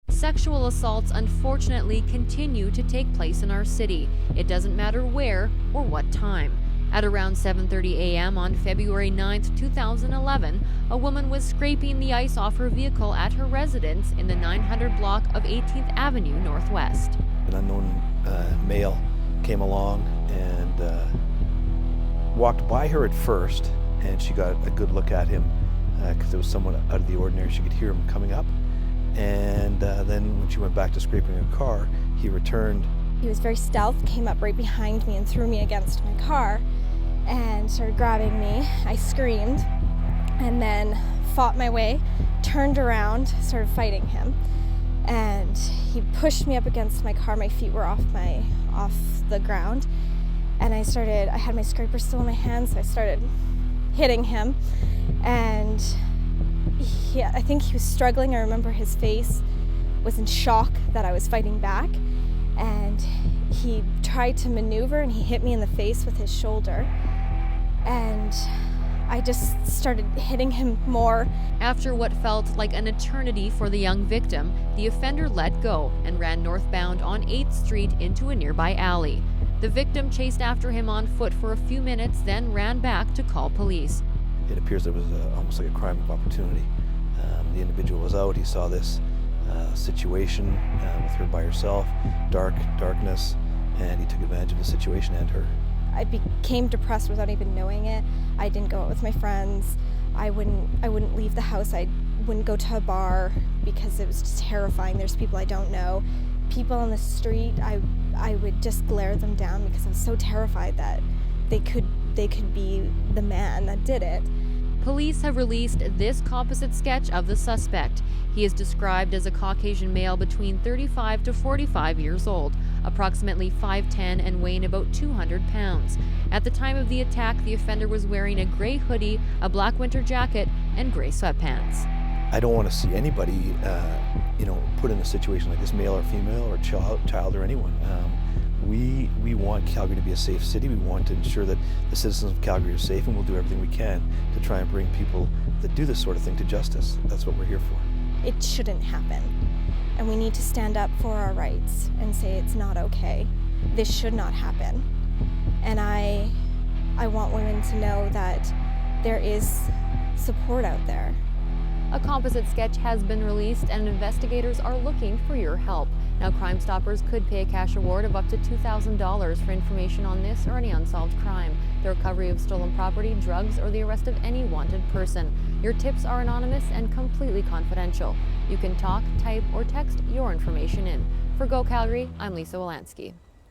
Sexual assaults unfortunately continue to take place in our city. It doesn't matter where or what time. At around 7:30 a.m. on February 9, 2011, a woman was scraping the ice off her vehicle at her residence in the 900 block of 18th Avenue Northwest. An unknown male came along and walked by her at first, and she got a good look at him because it was somewhat out of the ordinary. She could hear him coming up. And then when she went back to scraping her car, he returned. He was very stealth, came up right behind me and threw me against my car and started grabbing me. I screamed and then fought my way, turned around, started fighting him. And he pushed me up against my car. My feet were off the ground. And I had my scraper still in my hand, so I started hitting him. And I think he was struggling. I remember his face was in shock that I was fighting back, and he tried to maneuver and he hit me in the face with his shoulder, and I just started hitting him more. After what felt like an eternity for the young victim, the offender let go and ran northbound on 8th Street into a nearby alley. The victim chased after him on foot for a few minutes, then ran back to call police. It appears it was almost like a crime of opportunity. The individual was out, he saw this situation with her by herself, darkness, and he took advantage of the situation and her. I became depressed without even knowing it. I didn't go out with my friends. I wouldn't leave the house. I wouldn't go to a bar because it was just terrifying. There's people I don't know. People on the street, I would just glare them down because I was so terrified that they could be the man that did it. Police have released this composite sketch of the suspect. He is described as a Caucasian male between 35 to 45 years old, approximately 5'10" and weighing about 200 pounds. At the time of the attack, the offender was wearing a gray hoodie, a black winter jacket, and gray sweatpants. I don't want to see anybody, put in a situation like this, male or female or child or anyone. We want Calgary to be a safe city. We want to ensure that the citizens of Calgary are safe, and we'll do everything we can to try and bring people that do this sort of thing to justice. That's what we're here for. It shouldn't happen, and we need to stand up for our rights and say it's not okay. This should not happen. And I want women to know that there is support out there. A composite sketch has been released and investigators are looking for your help. Now, Crime Stoppers could pay a cash award of up to $2,000 for information on this or any unsolved crime, the recovery of stolen property, drugs, or the arrest of any wanted person. Your tips are anonymous and completely confidential. You can talk, type, or text your information in. For Go Calgary, I'm Lisa Wolanski.